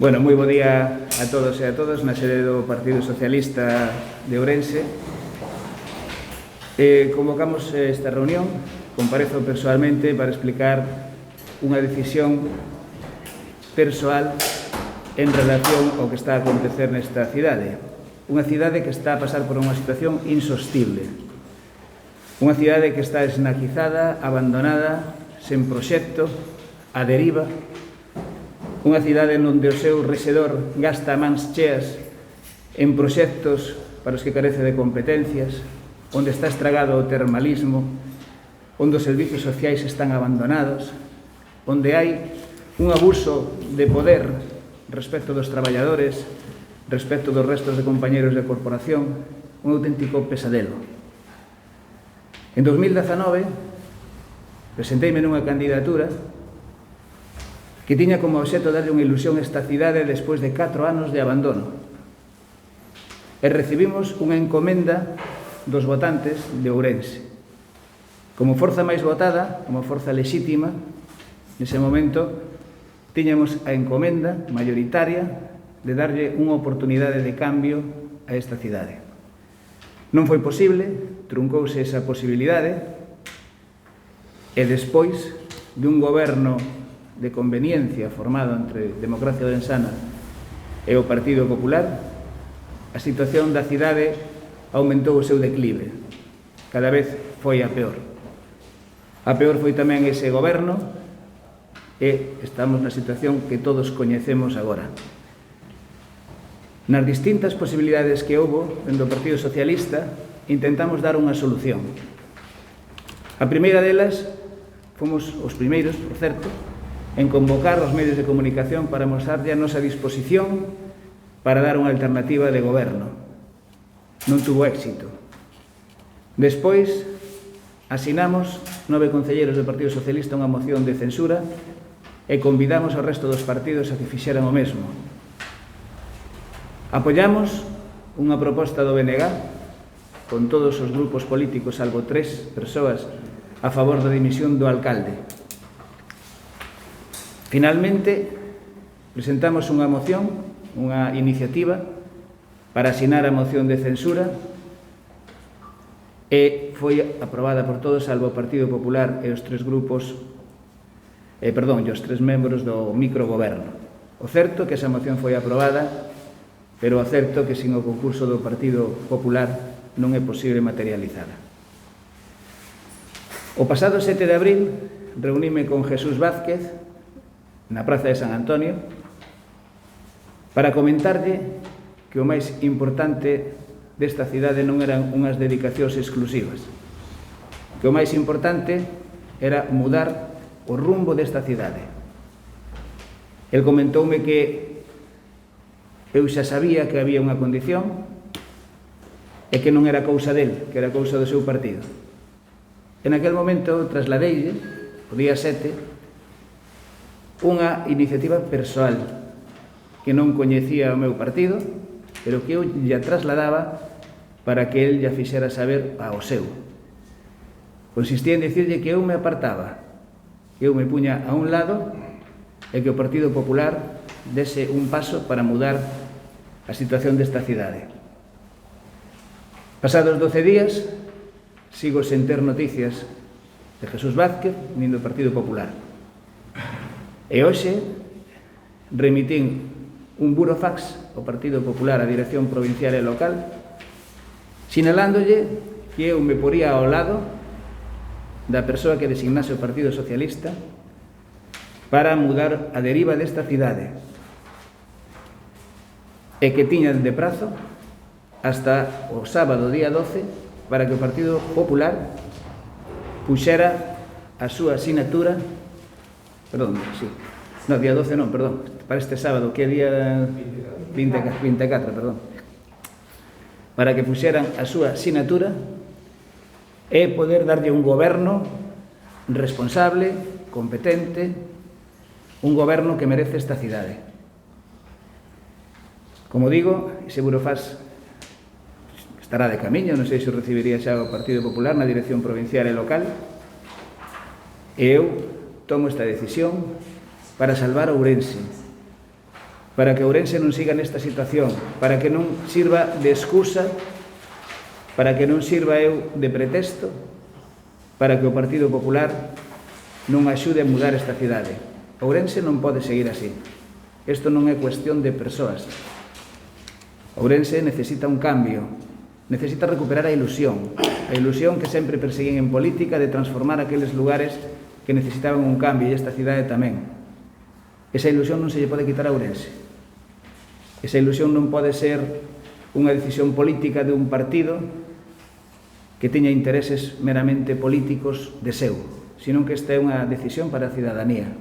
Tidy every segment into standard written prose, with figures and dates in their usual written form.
Bueno, moi bo día a todos e a todas na sede do Partido Socialista de Ourense. Convocamos esta reunión, comparezo persoalmente para explicar unha decisión persoal en relación ao que está a acontecer nesta cidade. Unha cidade que está a pasar por unha situación insostible. Unha cidade que está esnaquizada, abandonada, sen proxecto, a deriva. Unha cidade onde o seu rexedor gasta mans cheas en proxectos para os que carece de competencias, onde está estragado o termalismo, onde os servizos sociais están abandonados, onde hai un abuso de poder respecto dos traballadores, respecto dos restos de compañeros de corporación, un auténtico pesadelo. En 2019 presenteime nunha candidatura que tiña como obxecto darlle unha ilusión a esta cidade despois de 4 anos de abandono. E recibimos unha encomenda dos votantes de Ourense. Como forza máis votada, como forza lexítima, nese momento, tiñamos a encomenda maioritaria de darlle unha oportunidade de cambio a esta cidade. Non foi posible, truncouse esa posibilidade, e despois de un goberno de conveniencia formado entre Democracia Ourensana e o Partido Popular, a situación da cidade aumentou o seu declive. Cada vez foi a peor. A peor foi tamén ese goberno e estamos na situación que todos coñecemos agora. Nas distintas posibilidades que houbo dentro do Partido Socialista, intentamos dar unha solución. A primeira delas, fomos os primeiros, por certo, en convocar os medios de comunicación para mostrarlle a nosa disposición para dar unha alternativa de goberno. Non tuvo éxito. Despois, asinamos 9 concelleiros do Partido Socialista unha moción de censura e convidamos ao resto dos partidos a que fixeran o mesmo. Apoiamos unha proposta do BNG con todos os grupos políticos, salvo 3 persoas, a favor da dimisión do alcalde. Finalmente, presentamos unha moción, unha iniciativa para asinar a moción de censura e foi aprobada por todos, salvo o Partido Popular e os 3 grupos, e os 3 membros do microgoberno. O certo que esa moción foi aprobada, pero o certo que sin o concurso do Partido Popular non é posible materializada. O pasado 7 de abril reuníme con Jesús Vázquez na Praza de San Antonio para comentarlle que o máis importante desta cidade non eran unhas dedicacións exclusivas, que o máis importante era mudar o rumbo desta cidade. El comentoume que eu xa sabía que había unha condición e que non era cousa del, que era cousa do seu partido. En aquel momento trasladeille, o día 7, unha iniciativa persoal que non coñecía o meu partido, pero que eu lle trasladaba para que el lle fixera saber ao seu. Consistía en dicirlle que eu me apartaba, que eu me puña a un lado e que o Partido Popular dese un paso para mudar a situación desta cidade. Pasados 12 días, sigo sen ter noticias de Jesús Vázquez nin do Partido Popular. E hoxe remitín un burofax ao Partido Popular, a Dirección Provincial e Local, sinalándolle que eu me poría ao lado da persoa que designase o Partido Socialista para mudar a deriva desta cidade e que tiñan de prazo hasta o sábado día 12 para que o Partido Popular puxera a súa sinatura, día 12 non, para este sábado, que é día 24, para que puxeran a súa sinatura e poder darlle un goberno responsable, competente, un goberno que merece esta cidade. Como digo, ese burofax estará de camiño, non sei se o recibiría xa o Partido Popular na Dirección Provincial e Local, e eu tomo esta decisión para salvar Ourense, para que Ourense non siga nesta situación, para que non sirva de excusa, para que non sirva eu de pretexto, para que o Partido Popular non axude a mudar esta cidade. Ourense non pode seguir así. Isto non é cuestión de persoas. Ourense necesita un cambio, necesita recuperar a ilusión que sempre perseguín en política de transformar aqueles lugares que necesitaban un cambio, e esta cidade tamén. Esa ilusión non se lle pode quitar a Ourense. Esa ilusión non pode ser unha decisión política de un partido que teña intereses meramente políticos de seu, senón que esta é unha decisión para a cidadanía,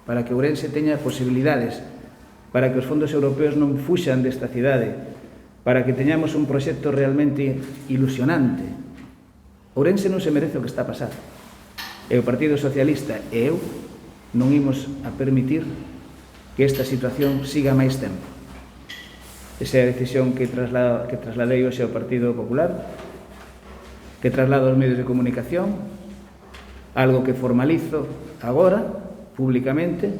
para que Ourense teña posibilidades, para que os fondos europeos non fuxan desta cidade, para que teñamos un proxecto realmente ilusionante. Ourense non se merece o que está a pasar. E o Partido Socialista e eu non imos a permitir que esta situación siga máis tempo. Esa é a decisión que trasladei hoxe ao Partido Popular, que traslado aos medios de comunicación, algo que formalizo agora, públicamente,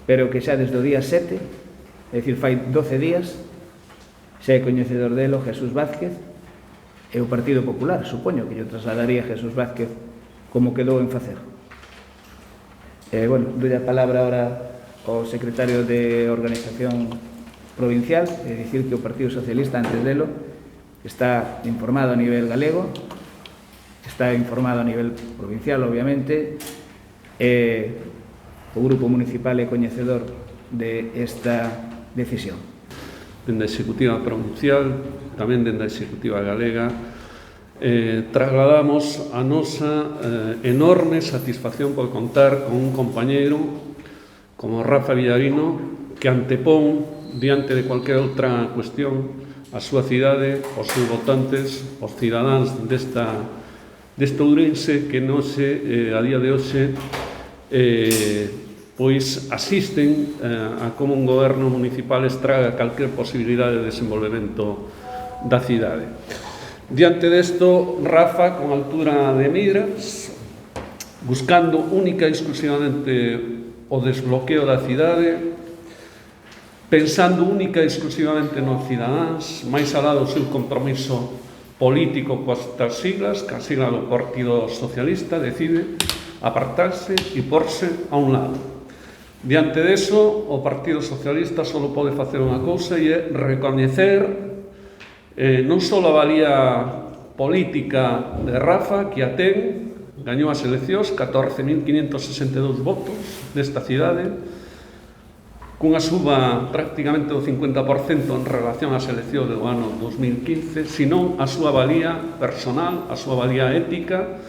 pero que xa desde o día 7, é dicir, fai 12 días, xa é coñecedor delo Jesús Vázquez e o Partido Popular, supoño que yo trasladaría a Jesús Vázquez como quedou en facer. Bueno, doi a palabra ahora ao secretario de Organización Provincial, é dicir que o Partido Socialista, antes delo, está informado a nivel galego, está informado a nivel provincial, obviamente, o Grupo Municipal é coñecedor de esta decisión. Dende a Executiva Provincial, tamén dende a Executiva Galega, trasladamos a nosa enorme satisfacción por contar con un compañeiro como Rafa Villarino, que antepón diante de cualquier outra cuestión a súa cidade, os seus votantes, os cidadáns desta Ourense que non se, a día de hoxe, pois asisten a como un goberno municipal estraga calquer posibilidade de desenvolvemento da cidade. Diante desto, Rafa, con altura de miras, buscando única e exclusivamente o desbloqueo da cidade, pensando única e exclusivamente nos cidadáns, máis alá do seu compromiso político coas siglas, que a sigla do Partido Socialista decide apartarse e porse a un lado. Diante deso, o Partido Socialista só pode facer unha cousa e é recoñecer non só a valía política de Rafa, que a ten, gañou as eleccións, 14.562 votos desta cidade, cunha suba prácticamente do 50% en relación ás eleccións do ano 2015, senón a súa valía personal, a súa valía ética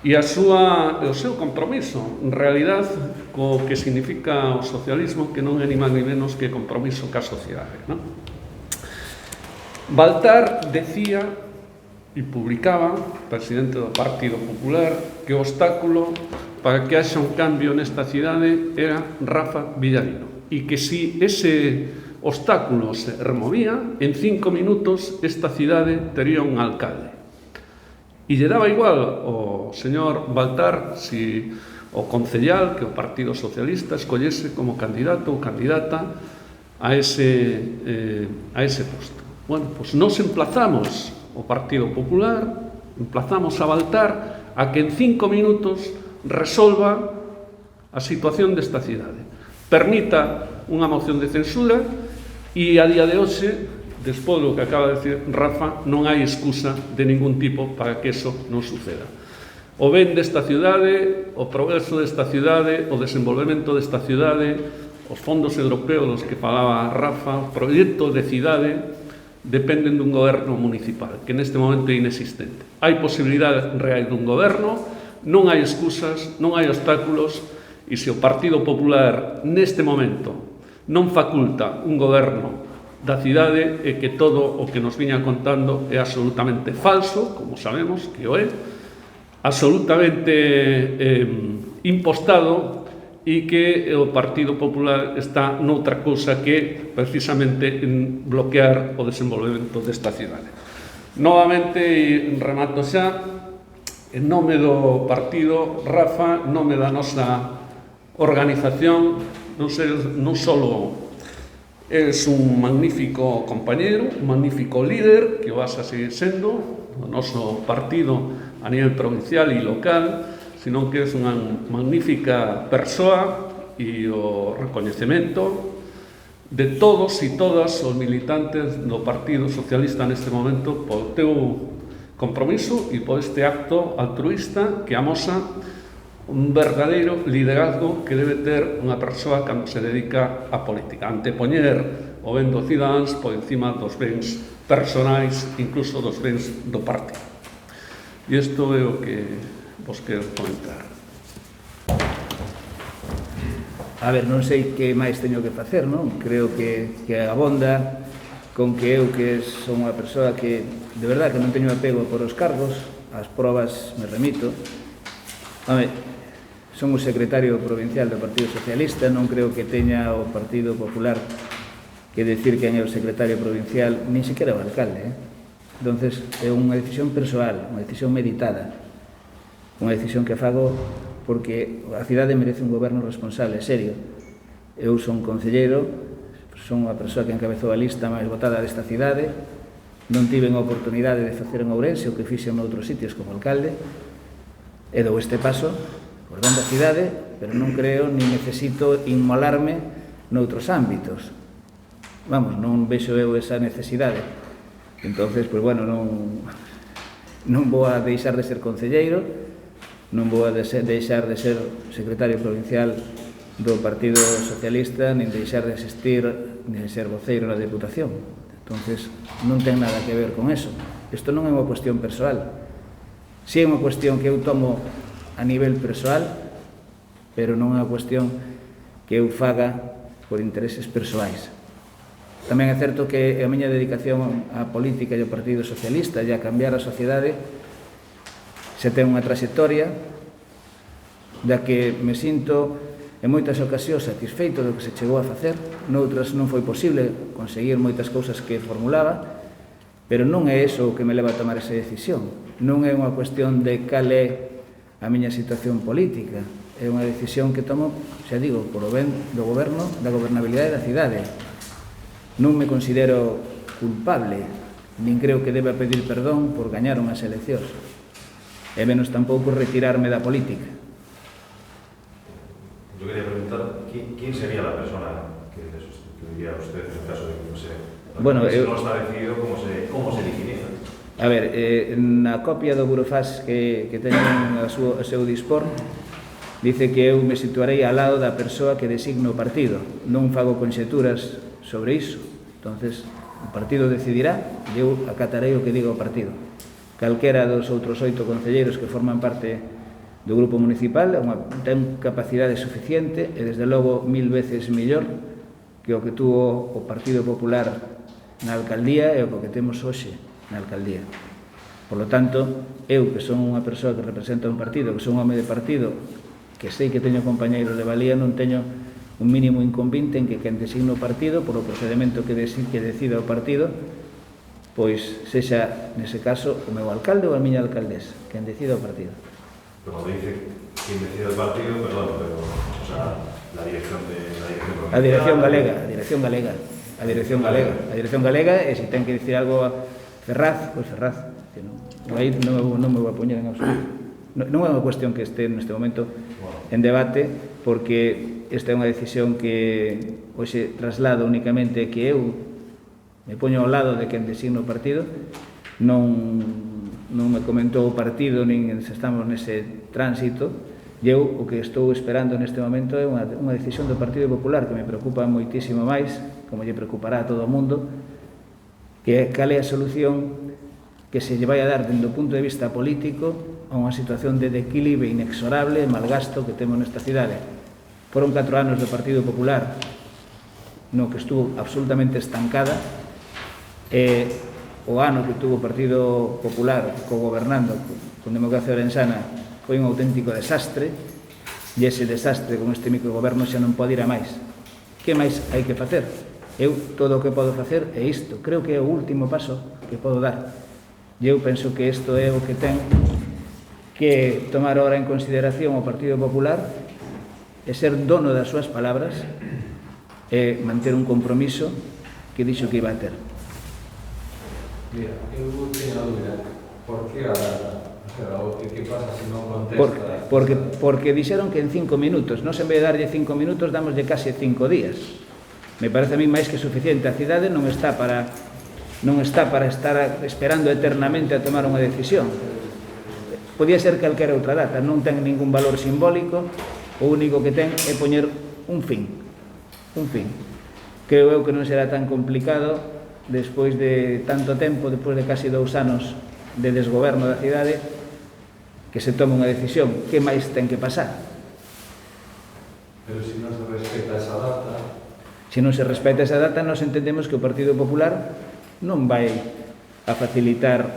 e o seu compromiso, en realidad, co que significa o socialismo, que non é ni máis ni menos que compromiso ca sociedade, non? Baltar decía e publicaba, presidente do Partido Popular, que o obstáculo para que haxa un cambio nesta cidade era Rafa Villarino, e que si ese obstáculo se removía, en 5 minutos esta cidade tería un alcalde. E lle daba igual ao señor Baltar si o concellal que o Partido Socialista escollese como candidato ou candidata a ese posto. Bueno, pois nos emplazamos o Partido Popular, emplazamos a Baltar a que en 5 minutos resolva a situación desta cidade, permita unha moción de censura e a día de hoxe, despois do que acaba de decir Rafa, non hai excusa de ningún tipo para que eso non suceda. O ben desta cidade, o progreso desta cidade, o desenvolvemento desta cidade, os fondos europeos dos que falaba Rafa, o proxecto de cidade, dependen dun goberno municipal, que neste momento é inexistente. Hai posibilidades reais dun goberno, non hai excusas, non hai obstáculos, e se o Partido Popular neste momento non faculta un goberno da cidade, é que todo o que nos viña contando é absolutamente falso, como sabemos que o é, absolutamente impostado, e que o Partido Popular está noutra cousa que precisamente en bloquear o desenvolvemento desta cidade. Novamente, e remato xa, en nome do partido, Rafa, en nome da nosa organización, non só Es un magnífico compañeiro, un magnífico líder que vas a seguir sendo o noso partido a nivel provincial e local, senón que é unha magnífica persoa e o recoñecemento de todos e todas os militantes do Partido Socialista neste momento polo teu compromiso e por este acto altruista que amosa un verdadeiro liderazgo que debe ter unha persoa cando se dedica á política, antepoñer o ben dos cidadáns por encima dos bens personais, incluso dos bens do partido. E isto é o que vos quero comentar. A ver, non sei que máis teño que facer, non? Creo que abonda con que eu, que son unha persoa que, de verdad, que non teño apego por os cargos, as probas me remito. Home, son o secretario provincial do Partido Socialista, non creo que teña o Partido Popular que decir quen é o secretario provincial, nin sequera o alcalde, Entonces, é unha decisión persoal, unha decisión meditada, unha decisión que fago porque a cidade merece un goberno responsable, serio. Eu son concelleiro, son unha persoa que encabezou a lista máis votada desta cidade, non tiven a oportunidade de facer en Ourense o que fixen noutros sitios como alcalde, e dou este paso por ben da cidade, pero non creo ni necesito inmolarme noutros ámbitos. Vamos, non vexo eu esa necesidade. Entonces, pois bueno, non vou a deixar de ser concelleiro, non vou a deixar de ser secretario provincial do Partido Socialista, nin deixar de asistir, nin de ser voceiro na Deputación. Entonces, non ten nada que ver con eso. Isto non é unha cuestión persoal. Si é unha cuestión que eu tomo a nivel persoal, pero non é unha cuestión que eu faga por intereses persoais. Tamén é certo que a miña dedicación á política e ao Partido Socialista e a cambiar a sociedade se ten unha trayectoria da que me sinto en moitas ocasións satisfeito do que se chegou a facer, noutras non foi posible conseguir moitas cousas que formulaba, pero non é eso o que me leva a tomar esa decisión. Non é unha cuestión de cal é a miña situación política, é unha decisión que tomo, xa digo, por o ben do goberno, da gobernabilidade da cidade. Non me considero culpable, nin creo que deba pedir perdón por gañar unhas eleccións, e menos tampouco retirarme da política. Yo quería preguntar, ¿quién sería la persona que sustituiría a usted en el caso de que no se... Bueno, si no está decidido, ¿cómo se definiría? A ver, na copia do Burofax que teñen a seu dispor, dice que eu me situarei ao lado da persoa que designa o partido. Non fago conxeturas sobre iso. Entonces, o partido decidirá e eu acatarei o que diga o partido. Calquera dos outros 8 concelleiros que forman parte do grupo municipal ten capacidade suficiente e, desde logo, 1000 veces mellor que o que tuvo o Partido Popular na alcaldía e o que temos hoxe na alcaldía. Por lo tanto, eu, que son unha persoa que representa un partido, que son un home de partido, que sei que teño compañeiros de valía, non teño un mínimo inconvinte en que quen designa o partido, por o procedimento que decida o partido, pois sexa, nese caso, o meu alcalde ou a miña alcaldesa, quen decida o partido. Pero cuando dice quien decida el partido, perdón, pero, o sea, la dirección provincial... A dirección galega, e se ten que dicir algo a Ferraz, pois Ferraz. Aí non me vou a poñer en absoluto. Non é unha cuestión que este neste momento en debate, porque esta é unha decisión que hoxe traslado únicamente que eu me poño ao lado de quen designa o partido. Non me comentou o partido, nin se estamos nese tránsito, e eu o que estou esperando neste momento é unha decisión do Partido Popular que me preocupa moitísimo máis, como lle preocupará a todo o mundo, que é cal é a solución que se lle vai a dar dende o punto de vista político a unha situación de declive inexorable e malgasto que temos nesta cidade. Foron 4 anos do Partido Popular no que estuvo absolutamente estancada, e o ano que tuvo o Partido Popular co-gobernando con Democracia Orensana foi un auténtico desastre, e ese desastre con este microgoberno xa non pode ir a máis. Que máis hai que facer? Eu todo o que podo facer é isto. Creo que é o último paso que podo dar. E eu penso que isto é o que ten que tomar ahora en consideración o Partido Popular e ser dono das súas palabras é manter un compromiso que dixo que iba a ter. Mira, eu teño a dúbida, por que a data? O sea, o que pasa se non contesta? Porque dixeron que en 5 minutos, non se en vez de darlle 5 minutos, damoslle case 5 días. Me parece a mí máis que suficiente. A cidade non está para estar esperando eternamente a tomar unha decisión. Podía ser calquera outra data, non ten ningún valor simbólico, o único que ten é poñer un fin. Creo eu que non será tan complicado despois de tanto tempo, despois de casi 2 anos de desgoberno da cidade, que se tome unha decisión. Que máis ten que pasar? Pero se non se respeta esa data... Se non se respeta esa data, nós entendemos que o Partido Popular non vai a facilitar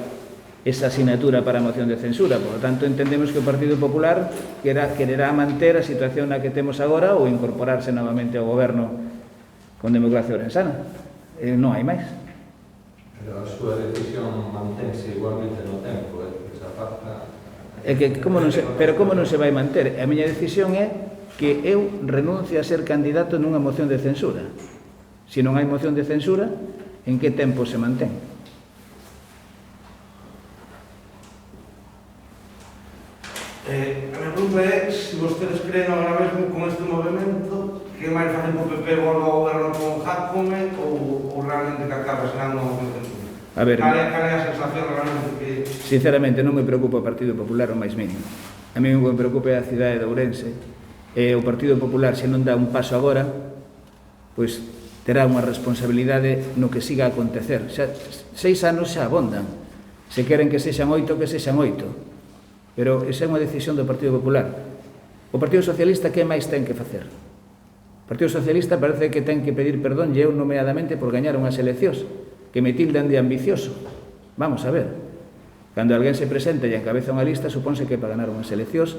esa asignatura para a moción de censura. Por lo tanto, entendemos que o Partido Popular quererá manter a situación na que temos agora ou incorporarse novamente ao goberno con Democracia Ourensana. Non hai máis. Pero a súa decisión mantense igualmente no tempo, esa pacta... Como non se vai manter? A miña decisión é que eu renuncie a ser candidato nunha moción de censura. Se non hai moción de censura, en que tempo se mantén? A minha pregunta é se vostedes creen agora mesmo con este movimento que máis facen o PP volva ao goberno con Jácome ou realmente que acabe senando unha moción de censura? A ver, cal é a sensación realmente que... Sinceramente, non me preocupa o Partido Popular o máis mínimo. A mí o que me preocupa é a cidade de Ourense. O Partido Popular, se non dá un paso agora, pois terá unha responsabilidade no que siga a acontecer. 6 anos xa abondan. Se queren que sexan 8, que sexan 8. Pero esa é unha decisión do Partido Popular. O Partido Socialista, que máis ten que facer? O Partido Socialista parece que ten que pedir perdón e eu nomeadamente por gañar unhas eleccións que me tildan de ambicioso. Vamos a ver. Cando alguén se presenta e encabeza unha lista, supónse que é para ganar unhas eleccións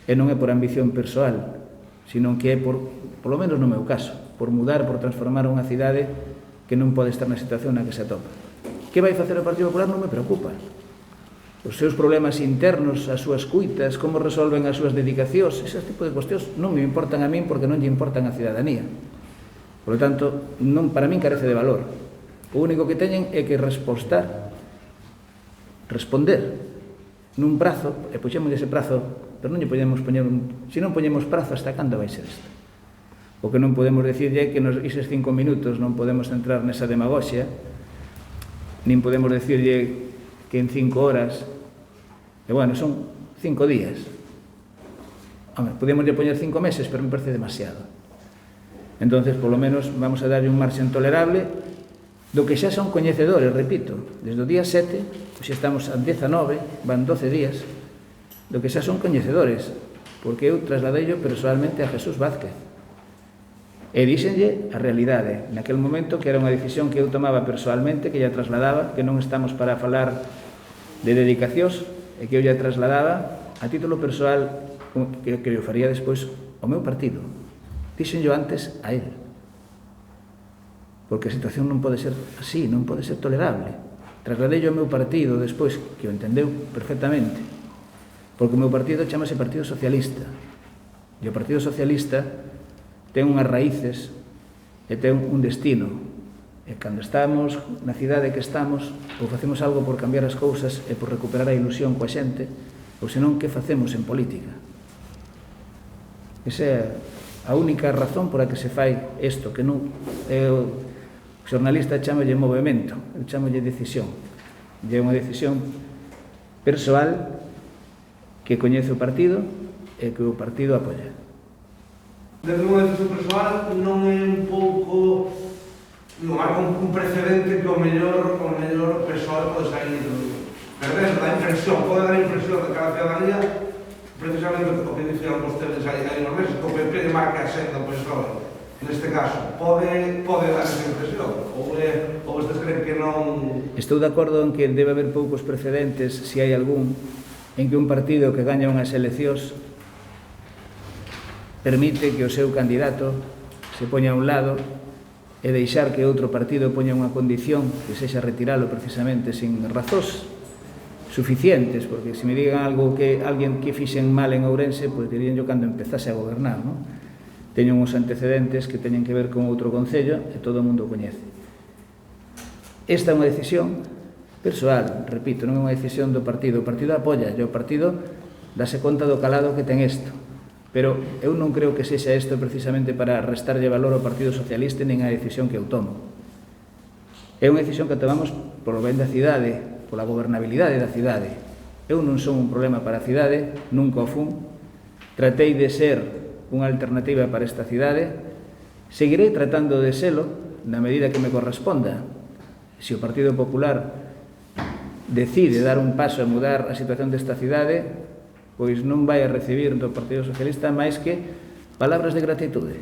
e non é por ambición persoal, sino que é polo menos no meu caso, por mudar, por transformar unha cidade que non pode estar na situación na que se atopa. Que vai facer o Partido Popular non me preocupa. Os seus problemas internos, as súas cuitas, como resolven as súas dedicacións, ese tipo de cuestións non me importan a min porque non lle importan a cidadanía. Por lo tanto, para min carece de valor. O único que teñen é que responder nun prazo, e puxemos ese prazo, pero non lle podemos poñer se non poñemos prazo, hasta cando vai ser isto? O que non podemos decirlle é que eses 5 minutos non podemos entrar nesa demagoxia, nin podemos decirlle que en 5 horas, e bueno, son 5 días. Home, podemos lle poñer 5 meses, pero me parece demasiado. Entonces, polo menos, vamos a darlle un marxen tolerable do que xa son coñecedores, repito, desde o día 7, xa estamos a 19, van 12 días, do que xa son coñecedores, porque eu trasladeillo personalmente a Jesús Vázquez. E díxenlle a realidade, naquel momento, que era unha decisión que eu tomaba personalmente, que lla trasladaba, que non estamos para falar de dedicacións, e que eu lla trasladaba a título persoal, que eu faría despois ao meu partido. Díxenlle antes a él. Porque a situación non pode ser así, non pode ser tolerable. Trasladei ao meu partido despois, que o entendeu perfectamente, porque o meu partido chamase Partido Socialista, e o Partido Socialista ten unhas raíces e ten un destino, e cando estamos na cidade que estamos, ou facemos algo por cambiar as cousas e por recuperar a ilusión coa xente, ou senón que facemos en política. Esa é a única razón por a que se fai isto, que non é o xornalista chamalle movimento, eu chamalle decisión. E é unha decisión persoal que coñece o partido e que o partido apoia. Desde unha decisión persoal non é un pouco... non hai un precedente que o mellor persoal pode sair perdendo, da impresión, pode dar a impresión de que a ciudadanía, precisamente o que dicían vostedes aí nos meses, que o PP marca a senda ao persoal. Neste caso, pode dar esa impresión? Ou vostedes creen que non... Estou de acordo en que debe haber poucos precedentes, se hai algún, en que un partido que gaña unhas eleccións permite que o seu candidato se poña a un lado e deixar que outro partido poña unha condición que sexa retiralo precisamente sin razóns suficientes, porque se me digan algo que alguén que fixen mal en Ourense, pois dirían yo cando empezase a gobernar, non? teñen uns antecedentes que teñen que ver con outro concello e todo o mundo o coñece. Esta é unha decisión persoal, repito, non é unha decisión do partido. O partido apoia, e o partido dase conta do calado que ten isto. Pero eu non creo que sexa isto precisamente para restarlle valor ao Partido Socialista nin a decisión que eu tomo. É unha decisión que tomamos polo ben da cidade, pola gobernabilidade da cidade. Eu non son un problema para a cidade, nunca o fun. Tratei de ser unha alternativa para esta cidade. Seguirei tratando de selo na medida que me corresponda. Se o Partido Popular decide dar un paso a mudar a situación desta cidade, pois non vai a recibir do Partido Socialista máis que palabras de gratitude.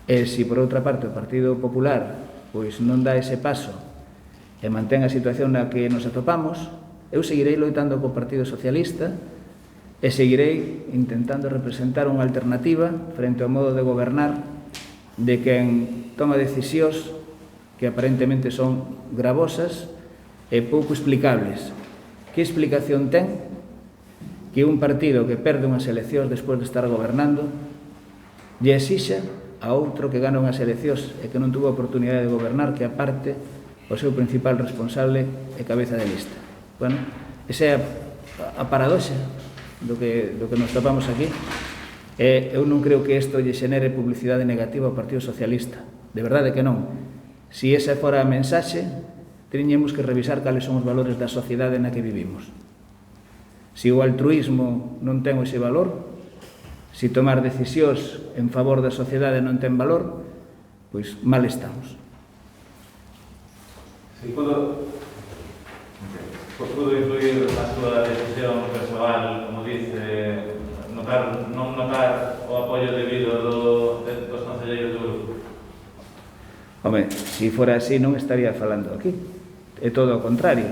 E se por outra parte o Partido Popular pois non dá ese paso e mantén a situación na que nos atopamos, eu seguirei loitando co Partido Socialista e seguirei intentando representar unha alternativa frente ao modo de gobernar de quen toma decisións que aparentemente son gravosas e pouco explicables. Que explicación ten que un partido que perde unhas eleccións despois de estar gobernando lle exixa a outro que gana unhas eleccións e que non tuvo a oportunidade de gobernar, que aparte o seu principal responsable é cabeza de lista? Bueno, esa é a paradoxa do que nos topamos aquí. Eu non creo que isto lle xenere publicidade negativa ao Partido Socialista, de verdade que non. Se esa fora a mensaxe, teríamos que revisar cales son os valores da sociedade na que vivimos. Se o altruísmo non ten ese valor, se tomar decisións en favor da sociedade non ten valor, pois mal estamos. Si pudo influir na súa decisión persoal, como dice, non notar o apoio debido dos concelleiros do grupo? Home, se fora así non estaría falando aquí. É todo o contrario.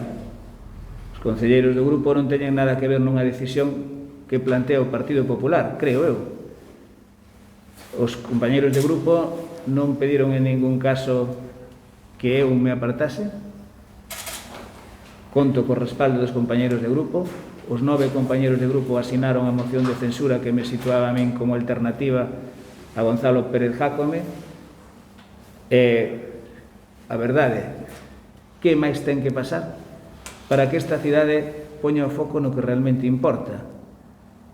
Os concelleiros do grupo non teñen nada que ver nunha decisión que plantea o Partido Popular, creo eu. Os compañeiros de grupo non pediron en ningún caso que eu me apartase. Conto co respaldo dos compañeiros de grupo. Os 9 compañeiros de grupo asinaron a moción de censura que me situaba a min como alternativa a Gonzalo Pérez Jácome. A verdade, que máis ten que pasar para que esta cidade poña o foco no que realmente importa?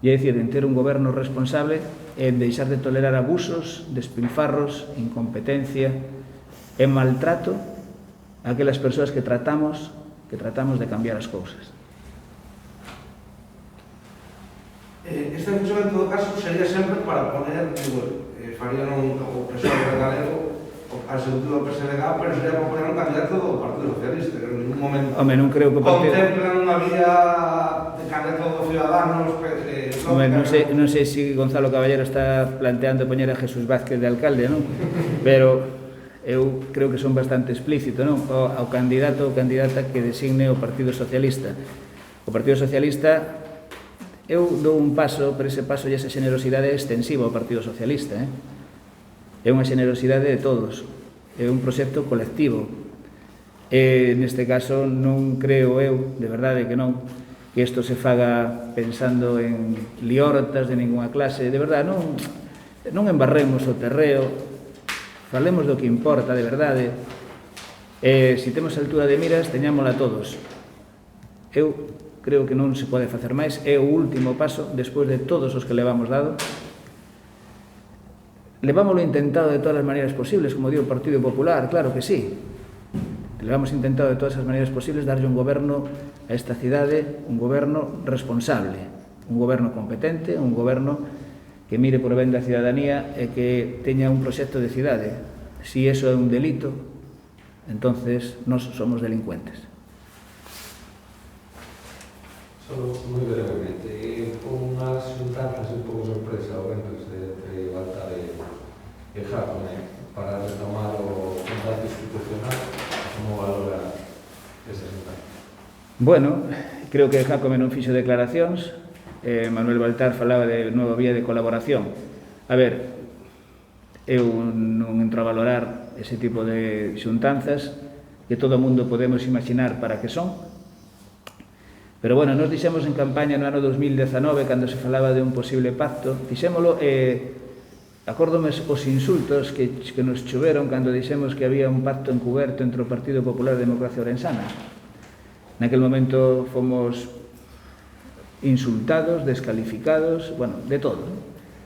E é dicir, en ter un goberno responsable e en deixar de tolerar abusos, despilfarros, incompetencia e maltrato a aquelas persoas que tratamos de cambiar as cousas. Esta decisión, en todo caso, sería sempre para poner, farían o PSOE galego, a executiva do PSDG, pero sería para poner un candidato do Partido Socialista, que en ningún momento contemplan unha vía de candidato dos Ciudadanos. Non sei se Gonzalo Caballero está planteando poñer a Jesús Vázquez de alcalde, non? Pero eu creo que son bastante explícito, non? Ao candidato ou candidata que designe o Partido Socialista. O Partido Socialista, eu dou un paso, pero ese paso e esa generosidade é extensiva ao Partido Socialista, é unha generosidade de todos, é un proxecto colectivo. Neste caso non creo eu, de verdade que non, que isto se faga pensando en liortas de ninguna clase, de verdade, non embarremos o terreo, falemos do que importa, de verdade. Se temos altura de miras, teñámola todos. Eu creo que non se pode facer máis, é o último paso, despois de todos os que levamos dado. Levámoslo intentado de todas as maneiras posibles, como digo o Partido Popular, claro que sí. Levamos intentado de todas as maneiras posibles darlle un goberno a esta cidade, un goberno responsable, un goberno competente, un goberno que mire por ben da cidadanía e que teña un proxecto de cidade. Si eso é un delito, entonces nós somos delincuentes. Solo moi brevemente, con unhas xuntanzas un pouco sorpresa ao vento entre Baltar e Jácome para retomar o contrato institucional, como valora esa xuntanza? Bueno, creo que Jácome non fixo declaracións, Manuel Baltar falaba de nova vía de colaboración. A ver, eu non entro a valorar ese tipo de xuntanzas que todo o mundo podemos imaginar para que son. Pero, bueno, nos dixemos en campaña no ano 2019, cando se falaba de un posible pacto, dixémolo e acórdome os insultos que nos choveron cando dixemos que había un pacto encuberto entre o Partido Popular e a Democracia Ourensana. Naquel momento fomos insultados, descalificados, bueno, de todo.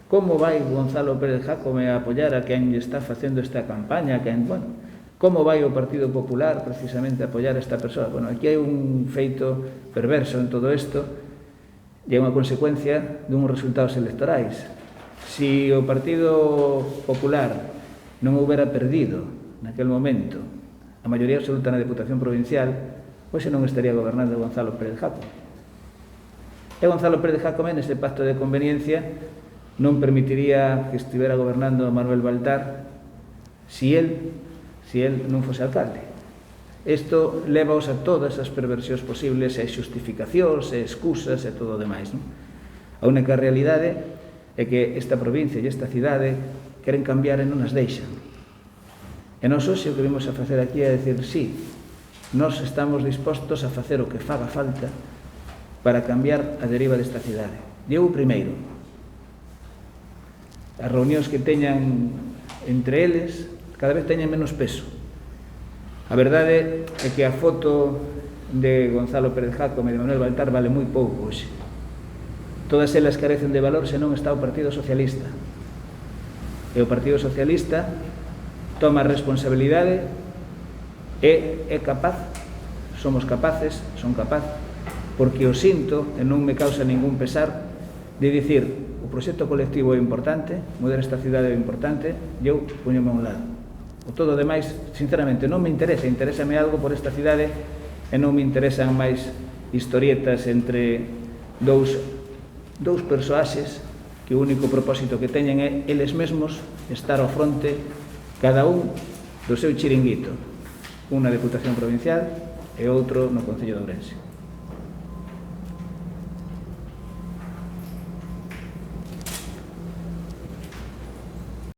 Como vai Gonzalo Pérez Jácome a apoiar a quen está facendo esta campaña, como vai o Partido Popular precisamente a apoiar a esta persoa? Bueno, aquí hai un feito perverso en todo isto e é unha consecuencia dun resultados electorais. Si o Partido Popular non houbera perdido naquel momento a maioría absoluta na Deputación Provincial, pois non estaría gobernando Gonzalo Pérez Jácome. E Gonzalo Pérez Jácome, neste pacto de conveniencia, non permitiría que estivera gobernando Manuel Baltar si él non fose alcalde. Isto levaos a todas as perversións posibles, e xustificacións, e excusas, e todo o demais. A única realidade é que esta provincia e esta cidade queren cambiar e non as deixan. E nós hoxe o que vimos a facer aquí é decir, sí, nós estamos dispostos a facer o que faga falta para cambiar a deriva desta cidade. Eu primeiro, as reunións que teñan entre eles cada vez teñen menos peso. A verdade é que a foto de Gonzalo Pérez Jácome e de Manuel Baltar vale moi pouco hoxe. Todas elas carecen de valor se non está o Partido Socialista. E o Partido Socialista toma responsabilidade e é capaz, somos capaces, son capaz, porque o sinto e non me causa ningún pesar de dicir o proxecto colectivo é importante, mudar esta cidade é importante, e eu poñome a un lado. O todo demais, sinceramente, non me interesa, interésame algo por esta cidade e non me interesan máis historietas entre dous persoaxes que o único propósito que teñen é eles mesmos estar ao fronte cada un do seu chiringuito, un na Deputación Provincial e outro no Concello de Ourense.